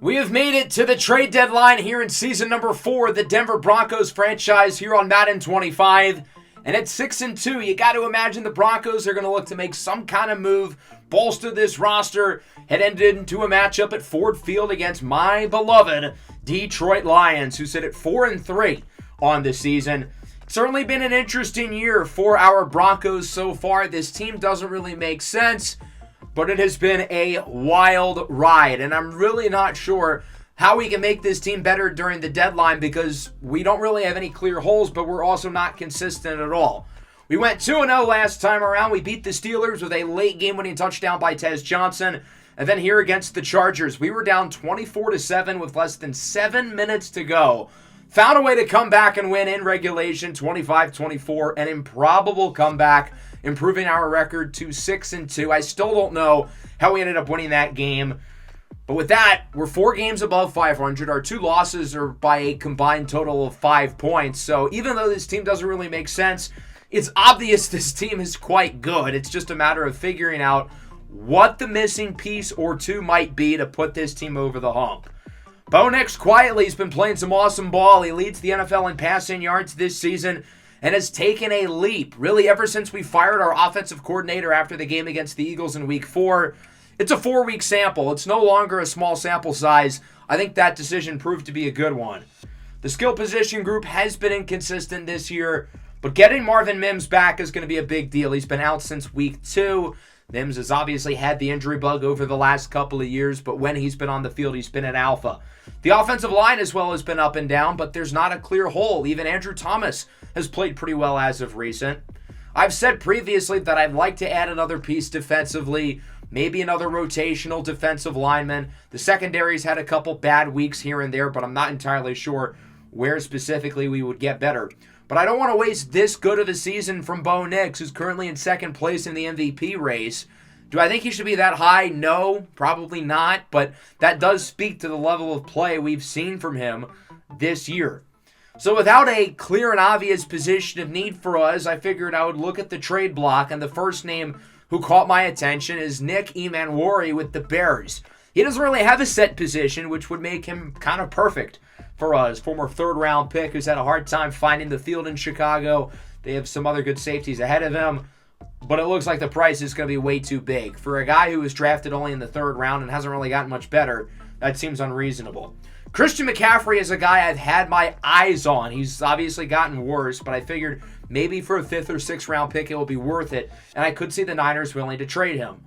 We have made it to the trade deadline here in season number 4 of the Denver Broncos franchise here on Madden 25. And at 6-2, you got to imagine the Broncos are going to look to make some kind of move, bolster this roster, head into a matchup at Ford Field against my beloved Detroit Lions, who sit at 4-3 on the season. Certainly been an interesting year for our Broncos so far. This team doesn't really make sense, but it has been a wild ride, and I'm really not sure how we can make this team better during the deadline because we don't really have any clear holes, but we're also not consistent at all. We went 2-0 last time around. We beat the Steelers with a late game-winning touchdown by Tez Johnson. And then here against the Chargers, we were down 24-7 with less than 7 minutes to go. Found a way to come back and win in regulation, 25-24, an improbable comeback, improving our record to 6-2. I still don't know how we ended up winning that game. But with that, we're 4 games above 500. Our 2 losses are by a combined total of 5 points. So even though this team doesn't really make sense, it's obvious this team is quite good. It's just a matter of figuring out what the missing piece or two might be to put this team over the hump. Bo Nix quietly has been playing some awesome ball. He leads the NFL in passing yards this season and has taken a leap, really ever since we fired our offensive coordinator after the game against the Eagles in Week 4. It's a 4-week sample. It's no longer a small sample size. I think that decision proved to be a good one. The skill position group has been inconsistent this year, but getting Marvin Mims back is going to be a big deal. He's been out since Week 2. Mims has obviously had the injury bug over the last couple of years, but when he's been on the field, he's been an alpha. The offensive line as well has been up and down, but there's not a clear hole. Even Andrew Thomas has played pretty well as of recent. I've said previously that I'd like to add another piece defensively, maybe another rotational defensive lineman. The secondary's had a couple bad weeks here and there, but I'm not entirely sure where specifically we would get better. But I don't want to waste this good of a season from Bo Nix, who's currently in second place in the MVP race. Do I think he should be that high? No, probably not, but that does speak to the level of play we've seen from him this year. So without a clear and obvious position of need for us, I figured I would look at the trade block, and the first name who caught my attention is Nick Emanwari with the Bears. He doesn't really have a set position, which would make him kind of perfect for us. Former third-round pick who's had a hard time finding the field in Chicago. They have some other good safeties ahead of him, but it looks like the price is going to be way too big. For a guy who was drafted only in the 3rd round and hasn't really gotten much better, that seems unreasonable. Christian McCaffrey is a guy I've had my eyes on. He's obviously gotten worse, but I figured maybe for a 5th or 6th round pick it will be worth it, and I could see the Niners willing to trade him.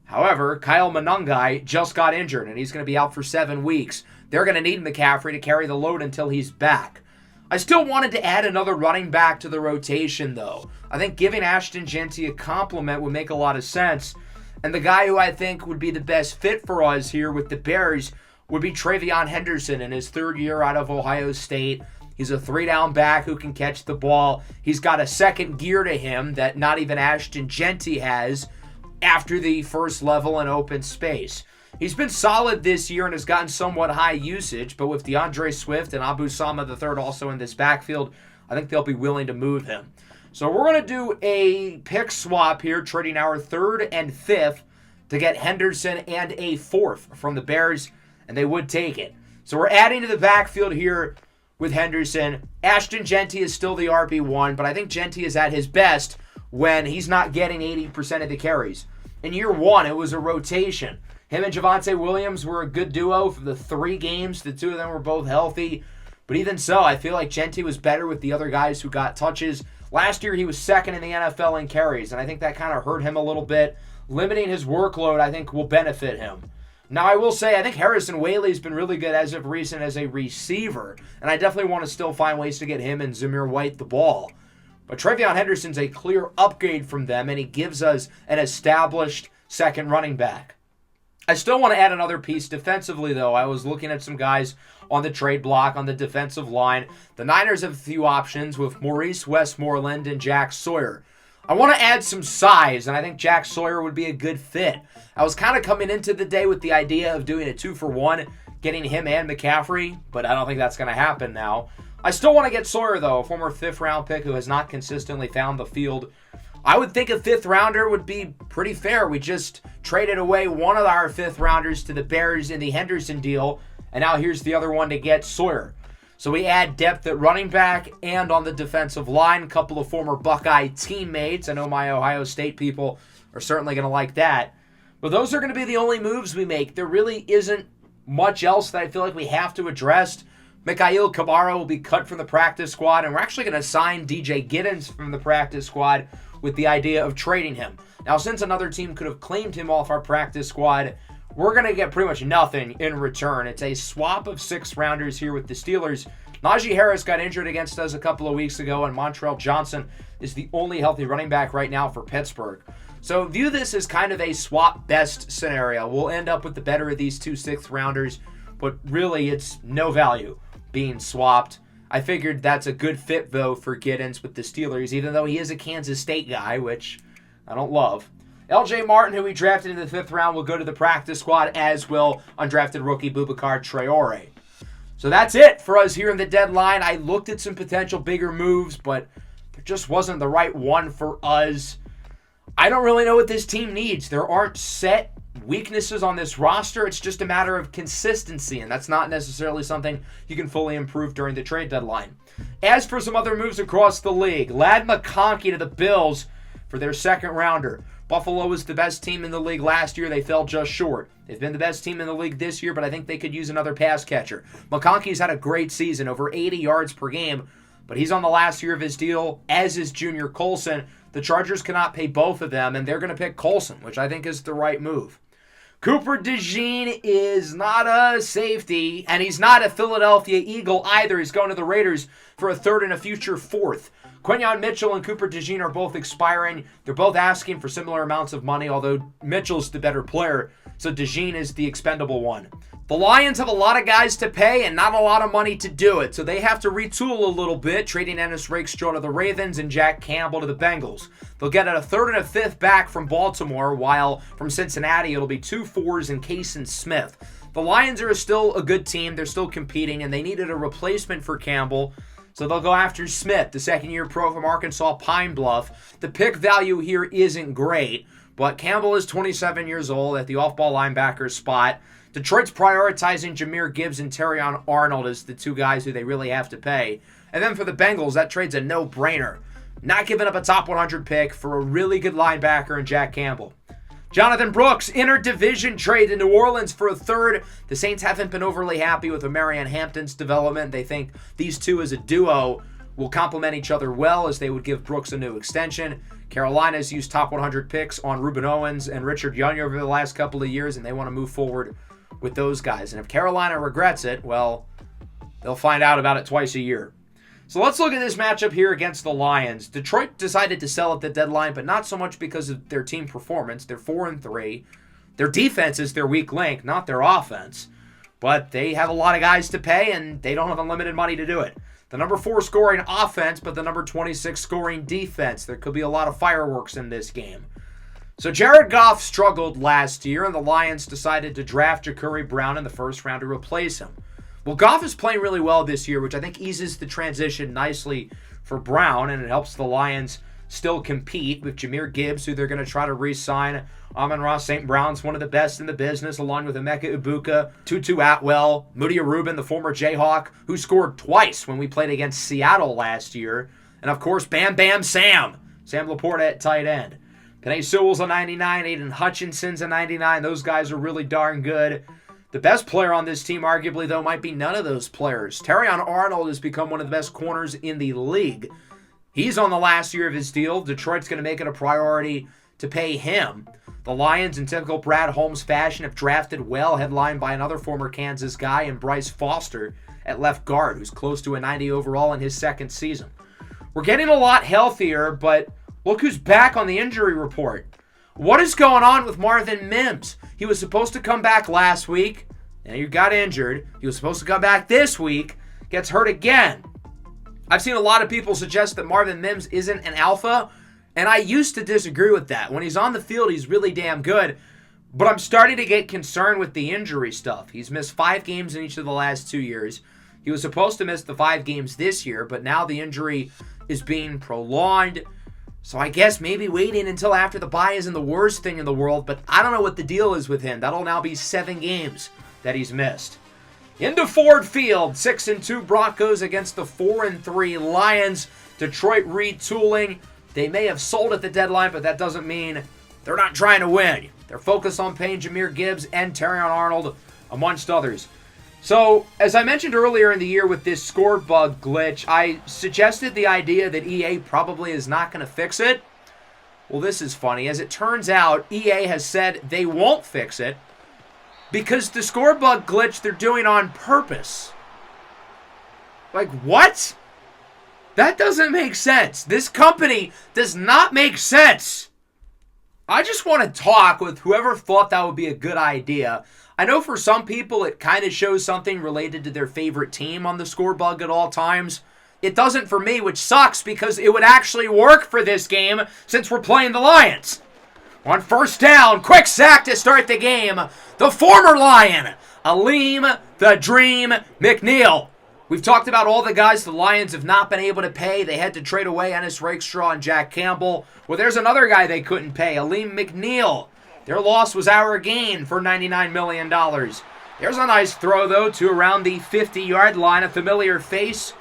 However, Kyle Monangai just got injured, and he's going to be out for 7 weeks. They're going to need McCaffrey to carry the load until he's back. I still wanted to add another running back to the rotation, though. I think giving Ashton Jeanty a compliment would make a lot of sense, and the guy who I think would be the best fit for us here with the Bears would be Travion Henderson in his 3rd year out of Ohio State. He's a 3-down back who can catch the ball. He's got a second gear to him that not even Ashton Jeanty has after the first level in open space. He's been solid this year and has gotten somewhat high usage, but with DeAndre Swift and Abu Sama III also in this backfield, I think they'll be willing to move him. So we're going to do a pick swap here, trading our 3rd and 5th to get Henderson and a 4th from the Bears, and they would take it. So we're adding to the backfield here with Henderson. Ashton Jeanty is still the RB1, but I think Jeanty is at his best when he's not getting 80% of the carries. In year 1, it was a rotation. Him and Javonte Williams were a good duo for the 3 games. The 2 of them were both healthy. But even so, I feel like Jeanty was better with the other guys who got touches. Last year, he was 2nd in the NFL in carries, and I think that kind of hurt him a little bit. Limiting his workload, I think, will benefit him. Now, I will say, I think Harrison Whaley's been really good as of recent as a receiver, and I definitely want to still find ways to get him and Zamir White the ball. But Travion Henderson's a clear upgrade from them, and he gives us an established second running back. I still want to add another piece defensively, though. I was looking at some guys on the trade block on the defensive line. The Niners have a few options with Maurice Westmoreland and Jack Sawyer. I want to add some size, and I think Jack Sawyer would be a good fit. I was kind of coming into the day with the idea of doing a 2-for-1, getting him and McCaffrey, but I don't think that's going to happen now. I still want to get Sawyer, though, a former 5th-round pick who has not consistently found the field I would think a 5th rounder would be pretty fair. We just traded away one of our 5th rounders to the Bears in the Henderson deal, and now here's the other one to get Sawyer. So we add depth at running back and on the defensive line. A couple of former Buckeye teammates. I know my Ohio State people are certainly going to like that. But those are going to be the only moves we make. There really isn't much else that I feel like we have to address. Mikhail Cabarro will be cut from the practice squad, and we're actually going to sign DJ Giddens from the practice squad with the idea of trading him. Now, since another team could have claimed him off our practice squad, we're going to get pretty much nothing in return. It's a swap of 6 rounders here with the Steelers. Najee Harris got injured against us a couple of weeks ago, and Montrell Johnson is the only healthy running back right now for Pittsburgh. So view this as kind of a swap best scenario. We'll end up with the better of these 2 6th rounders, but really it's no value being swapped. I figured that's a good fit, though, for Giddens with the Steelers, even though he is a Kansas State guy, which I don't love. LJ Martin, who we drafted in the 5th round, will go to the practice squad, as will undrafted rookie Boubacar Traore. So that's it for us here in the deadline. I looked at some potential bigger moves, but there just wasn't the right one for us. I don't really know what this team needs. There aren't set weaknesses on this roster. It's just a matter of consistency, and that's not necessarily something you can fully improve during the trade deadline. As for some other moves across the league, Ladd McConkey to the Bills for their 2nd rounder. Buffalo was the best team in the league last year. They fell just short. They've been the best team in the league this year, but I think they could use another pass catcher. McConkey's had a great season, over 80 yards per game, but he's on the last year of his deal, as is Junior Colson. The Chargers cannot pay both of them, and they're going to pick Colson, which I think is the right move. Cooper DeJean is not a safety, and he's not a Philadelphia Eagle either. He's going to the Raiders for a 3rd and a future 4th. Quinyon Mitchell and Cooper DeJean are both expiring. They're both asking for similar amounts of money, although Mitchell's the better player, so DeJean is the expendable one. The Lions have a lot of guys to pay and not a lot of money to do it, so they have to retool a little bit, trading Ennis Rakestraw to the Ravens and Jack Campbell to the Bengals. They'll get a 3rd and a 5th back from Baltimore, while from Cincinnati it'll be 2 4s and Kason Smith. The Lions are still a good team. They're still competing, and they needed a replacement for Campbell, so they'll go after Smith, the 2nd-year pro from Arkansas Pine Bluff. The pick value here isn't great, but Campbell is 27 years old at the off-ball linebacker spot. Detroit's prioritizing Jahmyr Gibbs and Terrion Arnold as the 2 guys who they really have to pay. And then for the Bengals, that trade's a no-brainer. Not giving up a top 100 pick for a really good linebacker in Jack Campbell. Jonathan Brooks, interdivision trade to New Orleans for a 3rd. The Saints haven't been overly happy with Marion Hampton's development. They think these 2 as a duo will complement each other well, as they would give Brooks a new extension. Carolina's used top 100 picks on Reuben Owens and Richard Young over the last couple of years, and they want to move forward with those guys. And if Carolina regrets it, well, they'll find out about it twice a year. So let's look at this matchup here against the Lions. Detroit decided to sell at the deadline, but not so much because of their team performance. They're 4-3. Their defense is their weak link, not their offense. But they have a lot of guys to pay, and they don't have unlimited money to do it. The number 4 scoring offense, but the number 26 scoring defense. There could be a lot of fireworks in this game. So Jared Goff struggled last year, and the Lions decided to draft Ja'Cory Brown in the 1st round to replace him. Well, Goff is playing really well this year, which I think eases the transition nicely for Brown, and it helps the Lions still compete with Jahmyr Gibbs, who they're going to try to re-sign. Amon-Ra St. Brown's one of the best in the business, along with Emeka Ibuka, Tutu Atwell, Mudia Rubin, the former Jayhawk, who scored twice when we played against Seattle last year. And, of course, Bam Bam Sam Laporta at tight end. Penei Sewell's a 99, Aiden Hutchinson's a 99. Those guys are really darn good. The best player on this team, arguably, though, might be none of those players. Terrion Arnold has become one of the best corners in the league. He's on the last year of his deal. Detroit's going to make it a priority to pay him. The Lions, in typical Brad Holmes fashion, have drafted well, headlined by another former Kansas guy in Bryce Foster at left guard, who's close to a 90 overall in his 2nd season. We're getting a lot healthier, but look who's back on the injury report. What is going on with Marvin Mims? He was supposed to come back last week, and he got injured. He was supposed to come back this week, gets hurt again. I've seen a lot of people suggest that Marvin Mims isn't an alpha, and I used to disagree with that. When he's on the field, he's really damn good, but I'm starting to get concerned with the injury stuff. He's missed 5 games in each of the last 2 years. He was supposed to miss the 5 games this year, but now the injury is being prolonged. So I guess maybe waiting until after the bye isn't the worst thing in the world, but I don't know what the deal is with him. That'll now be 7 games that he's missed. Into Ford Field, 6-2 Broncos against the 4-3 Lions. Detroit retooling. They may have sold at the deadline, but that doesn't mean they're not trying to win. They're focused on paying Jahmyr Gibbs and Terrion Arnold, amongst others. So, as I mentioned earlier in the year with this score bug glitch, I suggested the idea that EA probably is not going to fix it. Well, this is funny. As it turns out, EA has said they won't fix it because the score bug glitch they're doing on purpose. Like, what? That doesn't make sense. This company does not make sense. I just want to talk with whoever thought that would be a good idea. I know for some people it kind of shows something related to their favorite team on the score bug at all times. It doesn't for me, which sucks because it would actually work for this game since we're playing the Lions. On first down, quick sack to start the game. The former Lion, Alim the Dream McNeil. We've talked about all the guys the Lions have not been able to pay. They had to trade away Ennis Rakestraw and Jack Campbell. Well, there's another guy they couldn't pay, Alim McNeil. Their loss was our gain for $99 million. There's a nice throw, though, to around the 50-yard line. A familiar face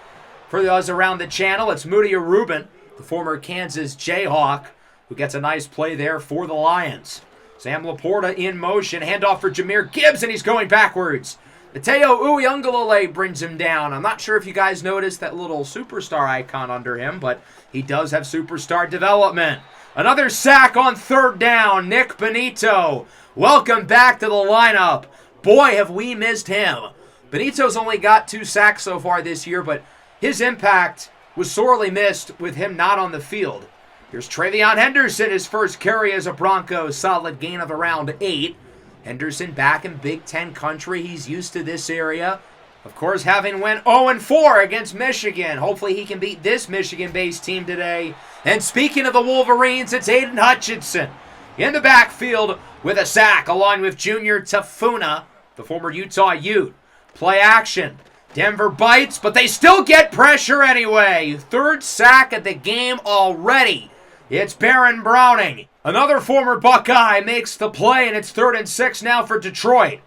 for those around the channel. It's Moody Rubin, the former Kansas Jayhawk, who gets a nice play there for the Lions. Sam Laporta in motion. Handoff for Jahmyr Gibbs, and he's going backwards. Mateo Uiagalelei brings him down. I'm not sure if you guys noticed that little superstar icon under him, but he does have superstar development. Another sack on third down. Nick Benito. Welcome back to the lineup. Boy, have we missed him. Benito's only got 2 sacks so far this year, but his impact was sorely missed with him not on the field. Here's Travion Henderson, his first carry as a Bronco. Solid gain of around 8. Henderson back in Big Ten country. He's used to this area. Of course, having went 0-4 against Michigan. Hopefully he can beat this Michigan-based team today. And speaking of the Wolverines, it's Aiden Hutchinson in the backfield with a sack along with Junior Tafuna, the former Utah Ute. Play action. Denver bites, but they still get pressure anyway. 3rd sack of the game already. It's Baron Browning. Another former Buckeye makes the play, and it's 3rd and 6 now for Detroit.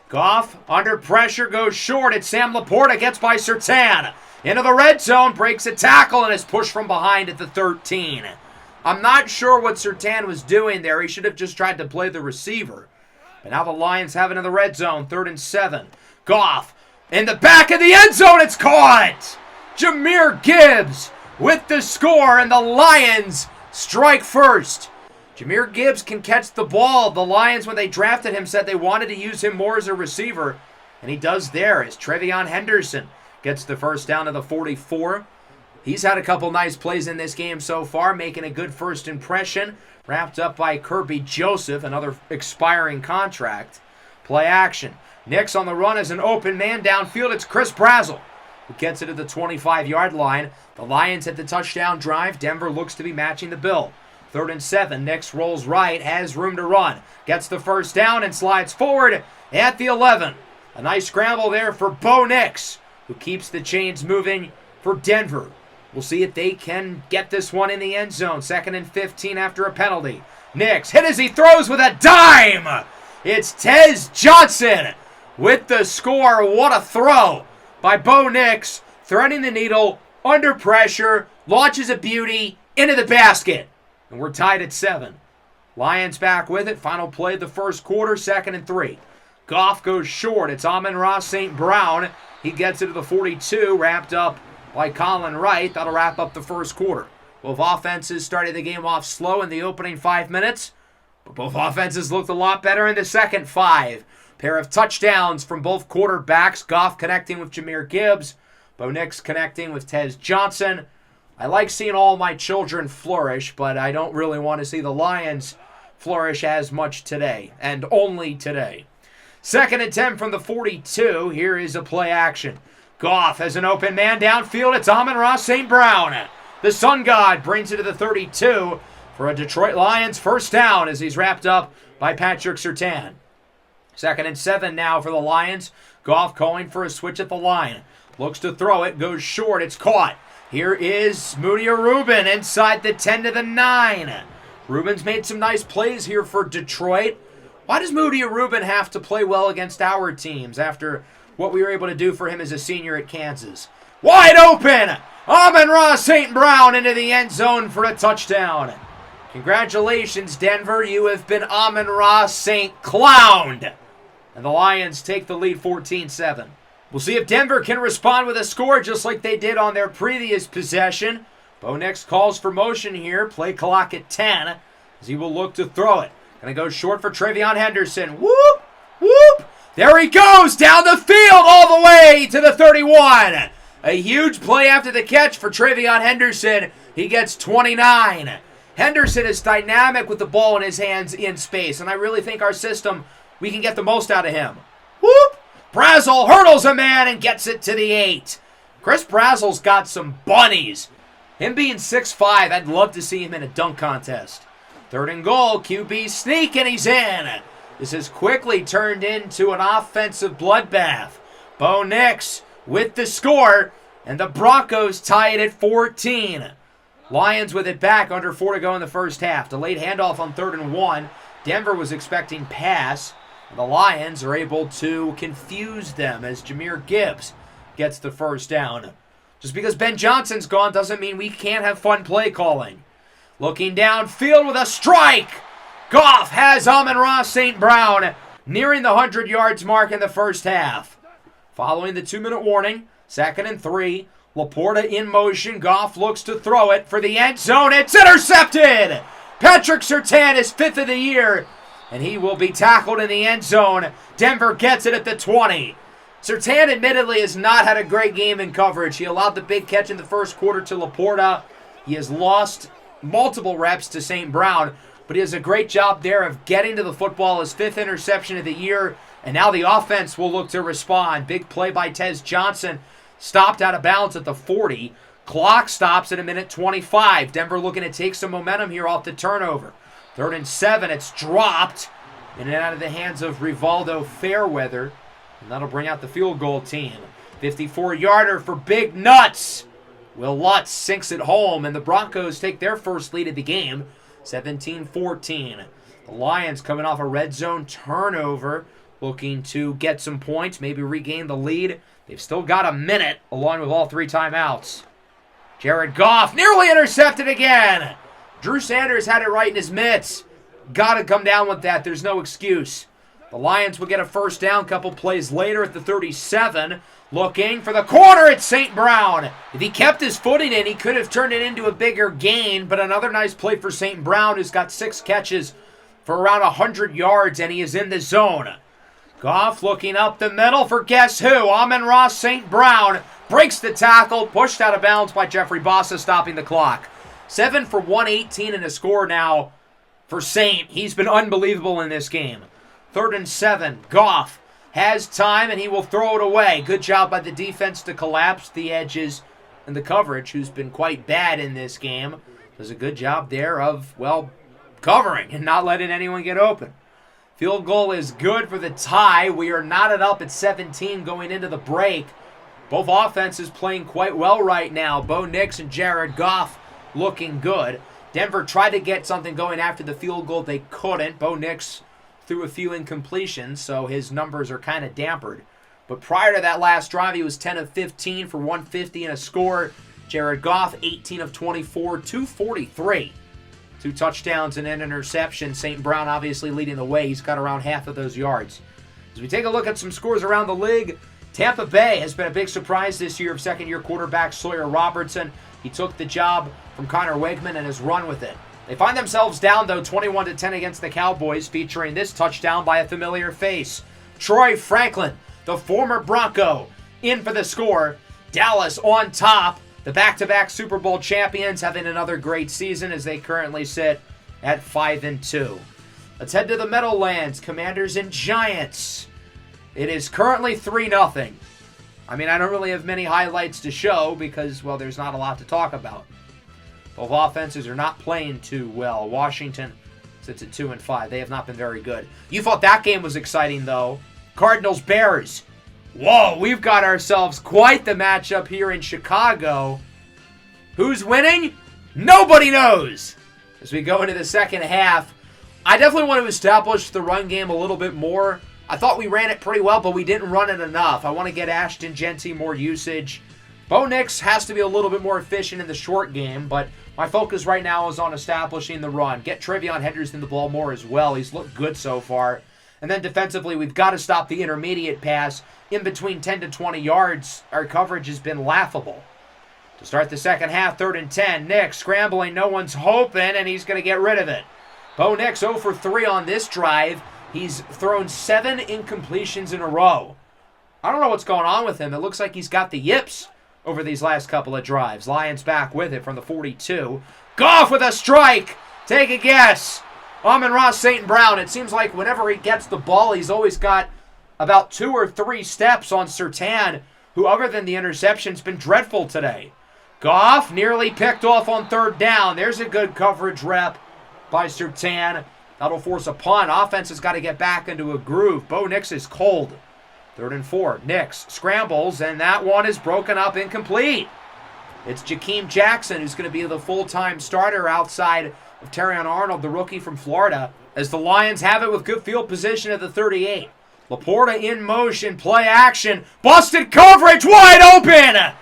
Goff, under pressure, goes short. It's Sam Laporta, gets by Surtain. Into the red zone, breaks a tackle, and is pushed from behind at the 13. I'm not sure what Surtain was doing there. He should have just tried to play the receiver. But now the Lions have it in the red zone, 3rd and 7. Goff, in the back of the end zone, it's caught! Jahmyr Gibbs with the score, and the Lions strike first. Jahmyr Gibbs can catch the ball. The Lions, when they drafted him, said they wanted to use him more as a receiver, and he does there as Travion Henderson gets the first down to the 44. He's had a couple nice plays in this game so far, making a good first impression. Wrapped up by Kirby Joseph, another expiring contract. Play action. Nix on the run as an open man downfield. It's Chris Brazzell who gets it at the 25-yard line. The Lions hit the touchdown drive. Denver looks to be matching the bill. 3rd and 7. Nix rolls right, has room to run. Gets the first down and slides forward at the 11. A nice scramble there for Bo Nix, who keeps the chains moving for Denver. We'll see if they can get this one in the end zone. 2nd and 15 after a penalty. Nix hit as he throws with a dime. It's Tez Johnson with the score. What a throw by Bo Nix. Threading the needle, under pressure, launches a beauty into the basket. And we're tied at 7. Lions back with it. Final play of the first quarter, 2nd and 3. Goff goes short. It's Amon-Ra St. Brown. He gets it to the 42, wrapped up by Colin Wright. That'll wrap up the first quarter. Both offenses started the game off slow in the opening 5 minutes, but both offenses looked a lot better in the second 5. Pair of touchdowns from both quarterbacks. Goff connecting with Jahmyr Gibbs. Bo Nix connecting with Tez Johnson. I like seeing all my children flourish, but I don't really want to see the Lions flourish as much today, and only today. 2nd and 10 from the 42. Here is a play action. Goff has an open man downfield. It's Amon-Ra St. Brown. The Sun God brings it to the 32 for a Detroit Lions first down as he's wrapped up by Patrick Surtain. 2nd and 7 now for the Lions. Goff calling for a switch at the line. Looks to throw it, goes short, it's caught. Here is Mudia Rubin inside the 10 to the 9. Rubin's made some nice plays here for Detroit. Why does Mudia Rubin have to play well against our teams after what we were able to do for him as a senior at Kansas? Wide open! Amon-Ra St. Brown into the end zone for a touchdown. Congratulations, Denver. You have been Amon-Ra St. Clowned. And the Lions take the lead 14-7. We'll see if Denver can respond with a score just like they did on their previous possession. Bo Nix calls for motion here. Play clock at 10 as he will look to throw it. Going to go short for Travion Henderson. Whoop! Whoop! There he goes down the field all the way to the 31. A huge play after the catch for Travion Henderson. He gets 29. Henderson is dynamic with the ball in his hands in space, and I really think our system, we can get the most out of him. Whoop! Brazel hurdles a man and gets it to the 8. Chris Brazel's got some bunnies. Him being 6'5", I'd love to see him in a dunk contest. 3rd and goal, QB sneak, and he's in. This has quickly turned into an offensive bloodbath. Bo Nix with the score, and the Broncos tie it at 14. Lions with it back, under 4 to go in the first half. Delayed handoff on 3rd and 1. Denver was expecting pass. The Lions are able to confuse them as Jahmyr Gibbs gets the first down. Just because Ben Johnson's gone doesn't mean we can't have fun play calling. Looking downfield with a strike. Goff has Amon-Ra St. Brown nearing the 100 yards mark in the first half. Following the 2-minute warning, 2nd and 3. Laporta in motion. Goff looks to throw it for the end zone. It's intercepted. Patrick Surtain is 5th of the year, and he will be tackled in the end zone. Denver gets it at the 20. Surtain admittedly has not had a great game in coverage. He allowed the big catch in the first quarter to Laporta. He has lost multiple reps to St. Brown, but he does a great job there of getting to the football, his 5th interception of the year, and now the offense will look to respond. Big play by Tez Johnson, stopped out of bounds at the 40. Clock stops at a minute 25. Denver looking to take some momentum here off the turnover. 3rd and 7, it's dropped in and out of the hands of Rivaldo Fairweather, and that'll bring out the field goal team. 54-yarder for Big Nuts. Will Lutz sinks it home, and the Broncos take their first lead of the game, 17-14. The Lions coming off a red zone turnover, looking to get some points, maybe regain the lead. They've still got a minute, along with all 3 timeouts. Jared Goff nearly intercepted again. Drew Sanders had it right in his mitts. Got to come down with that. There's no excuse. The Lions will get a first down couple plays later at the 37. Looking for the corner, it's St. Brown. If he kept his footing in, he could have turned it into a bigger gain, but another nice play for St. Brown, who's got 6 catches for around 100 yards, and he is in the zone. Goff looking up the middle for guess who? Amon-Ra St. Brown breaks the tackle, pushed out of bounds by Jeffrey Bossa, stopping the clock. 7 for 118 and a score now for Saint. He's been unbelievable in this game. 3rd and 7. Goff has time, and he will throw it away. Good job by the defense to collapse the edges and the coverage, who's been quite bad in this game. Does a good job there of, well, covering and not letting anyone get open. Field goal is good for the tie. We are knotted up at 17 going into the break. Both offenses playing quite well right now. Bo Nix and Jared Goff looking good. Denver tried to get something going after the field goal. They couldn't. Bo Nix threw a few incompletions, so his numbers are kind of dampered. But prior to that last drive, he was 10 of 15 for 150 and a score. Jared Goff, 18 of 24, 243. 2 touchdowns and an interception. St. Brown obviously leading the way. He's got around half of those yards. As we take a look at some scores around the league, Tampa Bay has been a big surprise this year of second-year quarterback Sawyer Robertson. He took the job from Connor Wegman and has run with it. They find themselves down, though, 21-10 against the Cowboys, featuring this touchdown by a familiar face. Troy Franklin, the former Bronco, in for the score. Dallas on top. The back-to-back Super Bowl champions having another great season as they currently sit at 5-2. Let's head to the Meadowlands. Commanders and Giants. It is currently 3-0. I mean, I don't really have many highlights to show because, well, there's not a lot to talk about. Both offenses are not playing too well. Washington sits at 2-5. They have not been very good. You thought that game was exciting, though. Cardinals-Bears. Whoa, we've got ourselves quite the matchup here in Chicago. Who's winning? Nobody knows. As we go into the second half, I definitely want to establish the run game a little bit more. I thought we ran it pretty well, but we didn't run it enough. I want to get Ashton Jeanty more usage. Bo Nix has to be a little bit more efficient in the short game, but my focus right now is on establishing the run. Get Trevion Henderson the ball more as well. He's looked good so far. And then defensively, we've got to stop the intermediate pass in between 10 to 20 yards. Our coverage has been laughable. To start the second half, 3rd and 10. Nix scrambling, no one's hoping, and he's going to get rid of it. Bo Nix 0 for 3 on this drive. He's thrown 7 incompletions in a row. I don't know what's going on with him. It looks like he's got the yips over these last couple of drives. Lions back with it from the 42. Goff with a strike. Take a guess. Amon-Ra St. Brown. It seems like whenever he gets the ball, he's always got about 2 or 3 steps on Surtain, who other than the interception has been dreadful today. Goff nearly picked off on 3rd down. There's a good coverage rep by Surtain. That'll force a punt. Offense has got to get back into a groove. Bo Nix is cold. 3rd and 4. Nix scrambles, and that one is broken up, incomplete. It's Jakeem Jackson who's going to be the full-time starter outside of Terrion Arnold, the rookie from Florida, as the Lions have it with good field position at the 38. Laporta in motion, play action, busted coverage, wide open!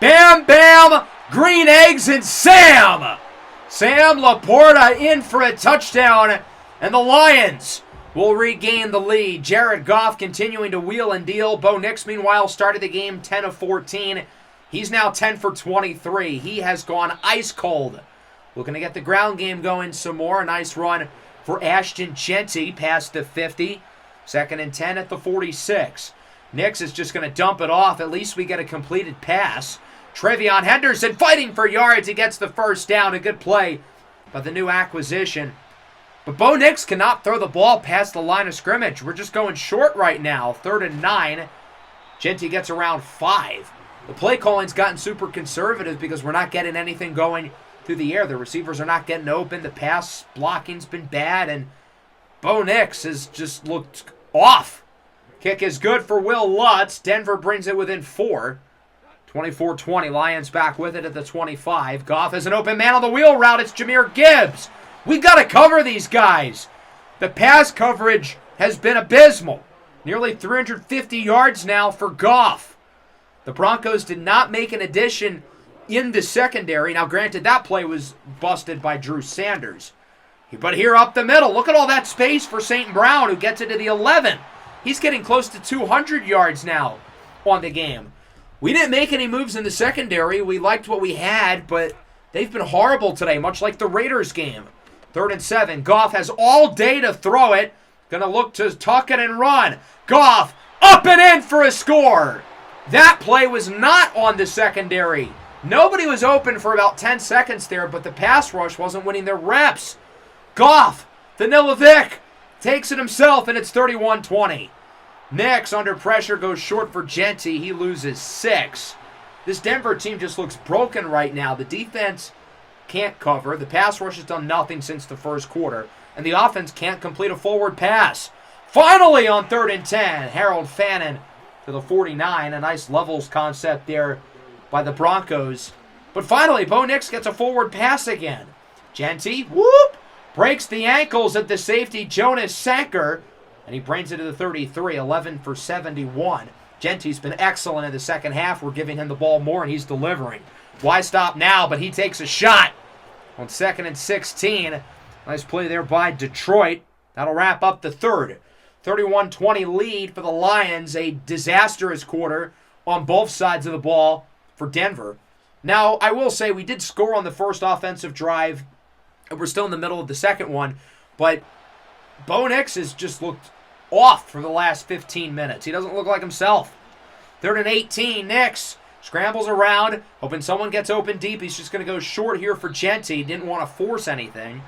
Bam, bam, green eggs and Sam! Sam Laporta in for a touchdown, and the Lions will regain the lead. Jared Goff continuing to wheel and deal. Bo Nix, meanwhile, started the game 10 of 14. He's now 10 for 23. He has gone ice cold. Looking to get the ground game going some more. A nice run for Ashton Jeanty past the 50. 2nd and 10 at the 46. Nix is just going to dump it off. At least we get a completed pass. Trevion Henderson fighting for yards. He gets the first down. A good play by the new acquisition. But Bo Nix cannot throw the ball past the line of scrimmage. We're just going short right now. 3rd and 9. Jeanty gets around 5. The play calling's gotten super conservative because we're not getting anything going through the air. The receivers are not getting open. The pass blocking's been bad, and Bo Nix has just looked off. Kick is good for Will Lutz. Denver brings it within 4. 24-20. Lions back with it at the 25. Goff has an open man on the wheel route. It's Jahmyr Gibbs. We've got to cover these guys. The pass coverage has been abysmal. Nearly 350 yards now for Goff. The Broncos did not make an addition in the secondary. Now, granted, that play was busted by Drew Sanders. But here up the middle, look at all that space for St. Brown, who gets it to the 11. He's getting close to 200 yards now on the game. We didn't make any moves in the secondary. We liked what we had, but they've been horrible today, much like the Raiders game. 3rd and 7. Goff has all day to throw it. Going to look to tuck it and run. Goff up and in for a score. That play was not on the secondary. Nobody was open for about 10 seconds there, but the pass rush wasn't winning their reps. Goff, the Nilovic, takes it himself, and it's 31-20. Nix, under pressure, goes short for Jeanty. He loses 6. This Denver team just looks broken right now. The defense can't cover. The pass rush has done nothing since the first quarter, and the offense can't complete a forward pass. Finally, on 3rd and 10, Harold Fannin to the 49. A nice levels concept there by the Broncos. But finally, Bo Nix gets a forward pass again. Jeanty, whoop, breaks the ankles at the safety, Jonas Sanker, and he brings it to the 33, 11 for 71. Jeanty's been excellent in the second half. We're giving him the ball more, and he's delivering. Why stop now? But he takes a shot on 2nd and 16. Nice play there by Detroit. That'll wrap up the third. 31-20 lead for the Lions. A disastrous quarter on both sides of the ball for Denver. Now, I will say we did score on the first offensive drive. We're still in the middle of the second one. But Bo Nix has just looked off for the last 15 minutes. He doesn't look like himself. 3rd and 18. Nix scrambles around, hoping someone gets open deep. He's just going to go short here for Jeanty. Didn't want to force anything,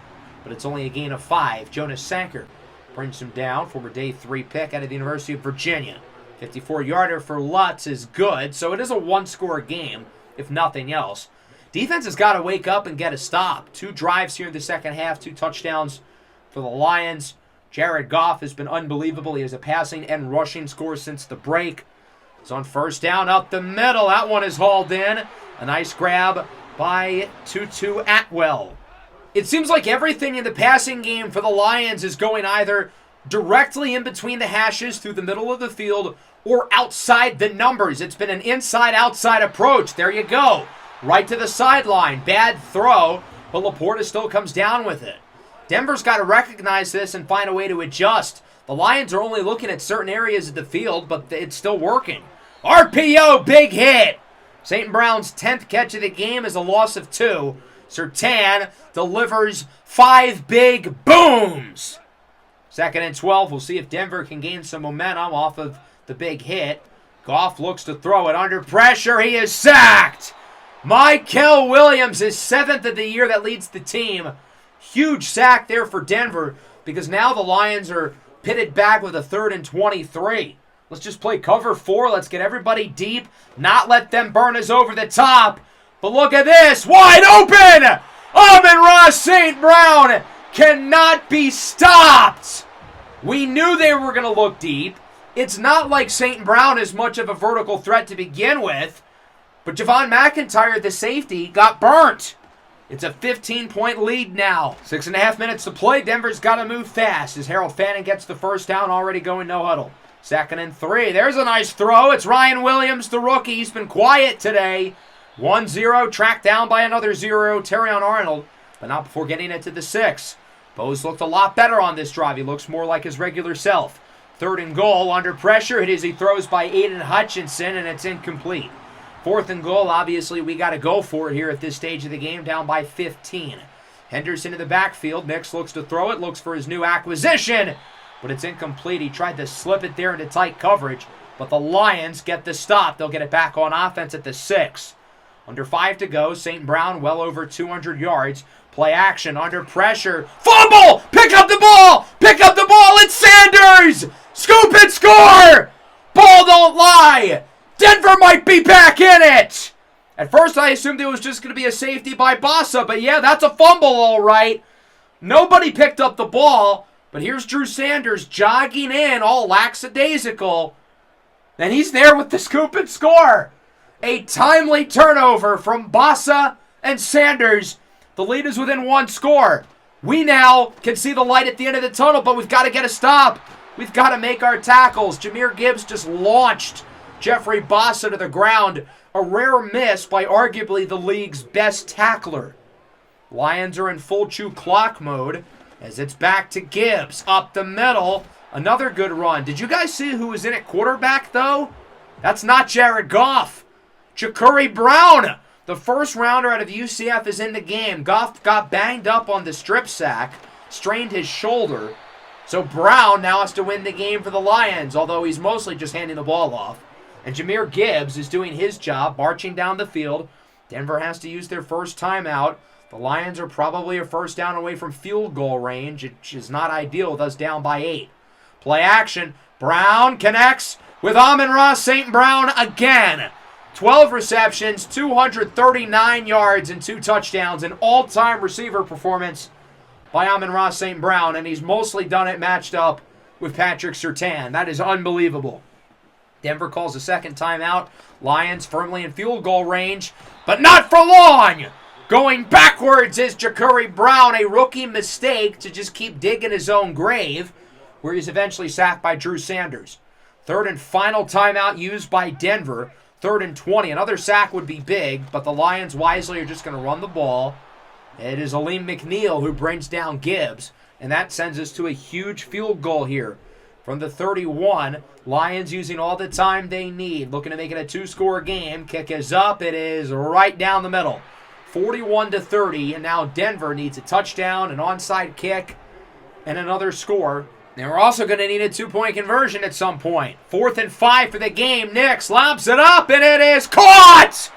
but it's only a gain of 5. Jonas Sanker brings him down. Former day 3 pick out of the University of Virginia. 54-yarder for Lutz is good, so it is a one-score game, if nothing else. Defense has got to wake up and get a stop. 2 drives here in the second half, 2 touchdowns for the Lions. Jared Goff has been unbelievable. He has a passing and rushing score since the break. He's on 1st down up the middle. That one is hauled in. A nice grab by Tutu Atwell. It seems like everything in the passing game for the Lions is going either directly in between the hashes through the middle of the field or outside the numbers. It's been an inside-outside approach. There you go. Right to the sideline. Bad throw, but Laporta still comes down with it. Denver's got to recognize this and find a way to adjust. The Lions are only looking at certain areas of the field, but it's still working. RPO, big hit. St. Brown's 10th catch of the game is a loss of 2. Surtain delivers 5 big booms. 2nd and 12. We'll see if Denver can gain some momentum off of the big hit. Goff looks to throw it under pressure. He is sacked. Mykel Williams, his 7th of the year, that leads the team. Huge sack there for Denver because now the Lions are pitted back with a 3rd and 23. Let's just play cover 4. Let's get everybody deep. Not let them burn us over the top. But look at this. Wide open. Amon-Ra St. Brown cannot be stopped. We knew they were going to look deep. It's not like St. Brown is much of a vertical threat to begin with. But Javon McIntyre, the safety, got burnt. It's a 15-point lead now. 6.5 minutes to play. Denver's got to move fast as Harold Fannin gets the first down, already going no huddle. 2nd and 3. There's a nice throw. It's Ryan Williams, the rookie. He's been quiet today. 1-0, tracked down by another 0. Terrion Arnold, but not before getting it to the 6. Bose looked a lot better on this drive. He looks more like his regular self. 3rd and goal, under pressure. It is he throws by Aiden Hutchinson, and it's incomplete. 4th and goal, obviously we got to go for it here at this stage of the game, down by 15. Henderson in the backfield. Nix looks to throw it, looks for his new acquisition, but it's incomplete. He tried to slip it there into tight coverage, but the Lions get the stop. They'll get it back on offense at the 6. Under 5 to go. St. Brown well over 200 yards. Play action under pressure. Fumble! Pick up the ball! Pick up the ball! It's Sanders! Scoop and score! Ball don't lie! Denver might be back in it! At first I assumed it was just going to be a safety by Bossa, but yeah, that's a fumble all right. Nobody picked up the ball, but here's Drew Sanders jogging in all lackadaisical. And he's there with the scoop and score. A timely turnover from Bossa and Sanders. The lead is within 1 score. We now can see the light at the end of the tunnel, but we've got to get a stop. We've got to make our tackles. Jahmyr Gibbs just launched Jeffrey Bossa to the ground. A rare miss by arguably the league's best tackler. Lions are in full chew clock mode as it's back to Gibbs. Up the middle. Another good run. Did you guys see who was in at quarterback, though? That's not Jared Goff. Ja'Cory Brown, the first rounder out of UCF, is in the game. Goff got banged up on the strip sack, strained his shoulder. So Brown now has to win the game for the Lions, although he's mostly just handing the ball off. And Jahmyr Gibbs is doing his job, marching down the field. Denver has to use their first timeout. The Lions are probably a first down away from field goal range, which is not ideal with us down by 8. Play action. Brown connects with Amon-Ra St. Brown again. 12 receptions, 239 yards, and 2 touchdowns. An all-time receiver performance by Amon-Ra St. Brown, and he's mostly done it matched up with Patrick Surtain. That is unbelievable. Denver calls a second timeout. Lions firmly in field goal range, but not for long. Going backwards is Ja'Cory Brown, a rookie mistake to just keep digging his own grave, where he's eventually sacked by Drew Sanders. 3rd and final timeout used by Denver. 3rd and 20. Another sack would be big, but the Lions wisely are just going to run the ball. It is Aleem McNeil who brings down Gibbs, and that sends us to a huge field goal here. From the 31, Lions using all the time they need, looking to make it a 2-score game. Kick is up. It is right down the middle. 41-30, and now Denver needs a touchdown, an onside kick, and another score. And we're also going to need a 2-point conversion at some point. 4th and 5 for the game. Nix lobs it up, and it is caught!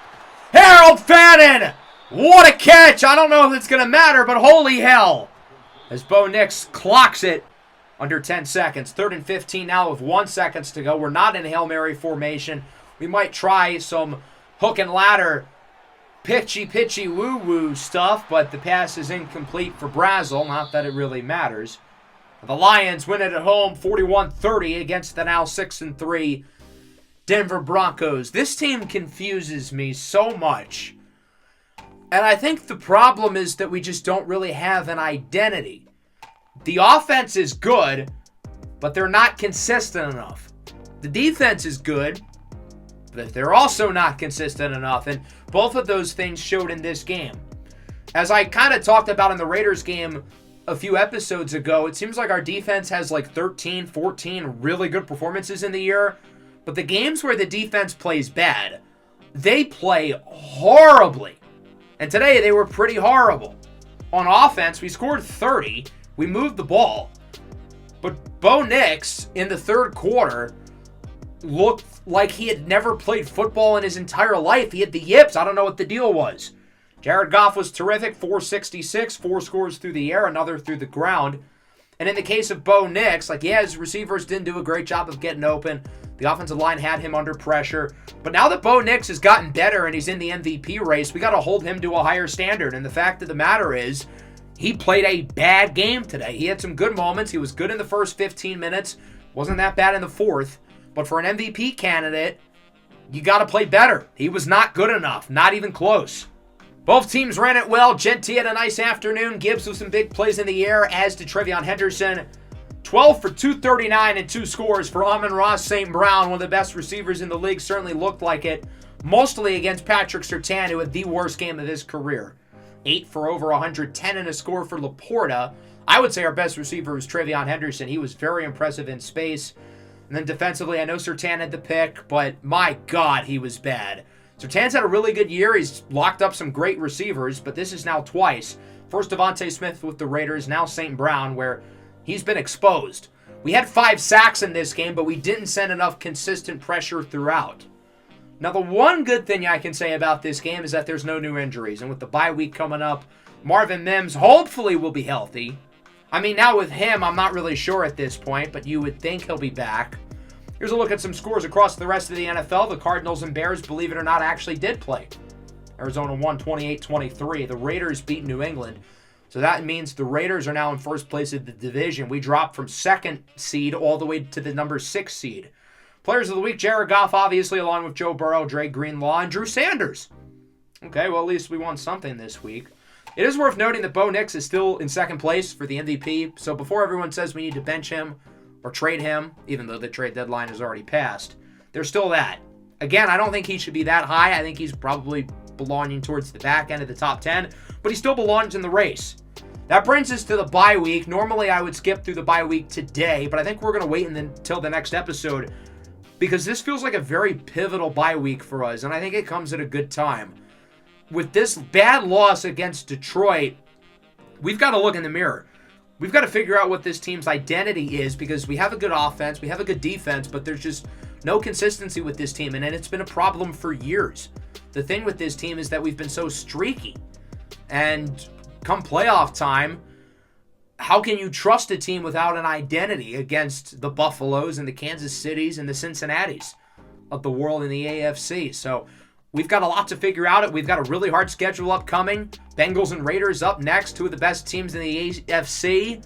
Harold Fannin! What a catch! I don't know if it's going to matter, but holy hell! As Bo Nix clocks it under 10 seconds. 3rd and 15 now with 1 second to go. We're not in Hail Mary formation. We might try some hook and ladder, pitchy woo-woo stuff, but the pass is incomplete for Brazel. Not that it really matters. The Lions win it at home 41-30 against the now 6-3 Denver Broncos. This team confuses me so much. And I think the problem is that we just don't really have an identity. The offense is good, but they're not consistent enough. The defense is good, but they're also not consistent enough. And both of those things showed in this game. As I kind of talked about in the Raiders game a few episodes ago, it seems like our defense has like 13, 14 really good performances in the year. But the games where the defense plays bad, they play horribly. And today they were pretty horrible. On offense, we scored 30. We moved the ball. But Bo Nix in the third quarter looked like he had never played football in his entire life. He had the yips. I don't know what the deal was. Jared Goff was terrific, 466, 4 scores through the air, another through the ground. And in the case of Bo Nix, his receivers didn't do a great job of getting open. The offensive line had him under pressure. But now that Bo Nix has gotten better and he's in the MVP race, we got to hold him to a higher standard. And the fact of the matter is, he played a bad game today. He had some good moments. He was good in the first 15 minutes. Wasn't that bad in the fourth. But for an MVP candidate, you got to play better. He was not good enough. Not even close. Both teams ran it well. Genty had a nice afternoon. Gibbs with some big plays in the air, as did Trevion Henderson. 12 for 239 and 2 scores for Amon-Ra St. Brown, one of the best receivers in the league. Certainly looked like it, mostly against Patrick Surtain, who had the worst game of his career. 8 for over 110 and a score for Laporta. I would say our best receiver was Trevion Henderson. He was very impressive in space. And then defensively, I know Surtain had the pick, but my God, he was bad. Surtain's had a really good year. He's locked up some great receivers, but this is now twice. First Devontae Smith with the Raiders, now St. Brown, where he's been exposed. We had 5 sacks in this game, but we didn't send enough consistent pressure throughout. Now, the one good thing I can say about this game is that there's no new injuries. And with the bye week coming up, Marvin Mims hopefully will be healthy. I mean, now with him, I'm not really sure at this point, but you would think he'll be back. Here's a look at some scores across the rest of the NFL. The Cardinals and Bears, believe it or not, actually did play. Arizona won 28-23. The Raiders beat New England. So that means the Raiders are now in first place of the division. We dropped from 2nd seed all the way to the number 6 seed. Players of the week, Jared Goff, obviously, along with Joe Burrow, Dre Greenlaw, and Drew Sanders. Okay, well, at least we won something this week. It is worth noting that Bo Nix is still in 2nd place for the MVP. So before everyone says we need to bench him or trade him, even though the trade deadline has already passed, there's still that. Again, I don't think he should be that high. I think he's probably belonging towards the back end of the top 10, but he still belongs in the race. That brings us to the bye week. Normally, I would skip through the bye week today, but I think we're going to wait until the next episode because this feels like a very pivotal bye week for us, and I think it comes at a good time. With this bad loss against Detroit, we've got to look in the mirror. We've got to figure out what this team's identity is because we have a good offense, we have a good defense, but there's just no consistency with this team, and it's been a problem for years. The thing with this team is that we've been so streaky, and come playoff time, how can you trust a team without an identity against the Buffaloes and the Kansas Cities and the Cincinnatis of the world in the AFC? So we've got a lot to figure out. We've got a really hard schedule upcoming. Bengals and Raiders up next, 2 of the best teams in the AFC.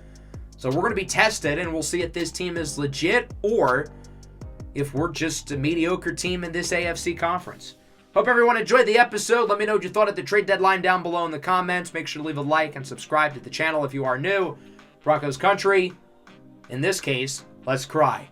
So we're going to be tested, and we'll see if this team is legit or if we're just a mediocre team in this AFC conference. Hope everyone enjoyed the episode. Let me know what you thought at the trade deadline down below in the comments. Make sure to leave a like and subscribe to the channel if you are new. Broncos country. In this case, let's cry.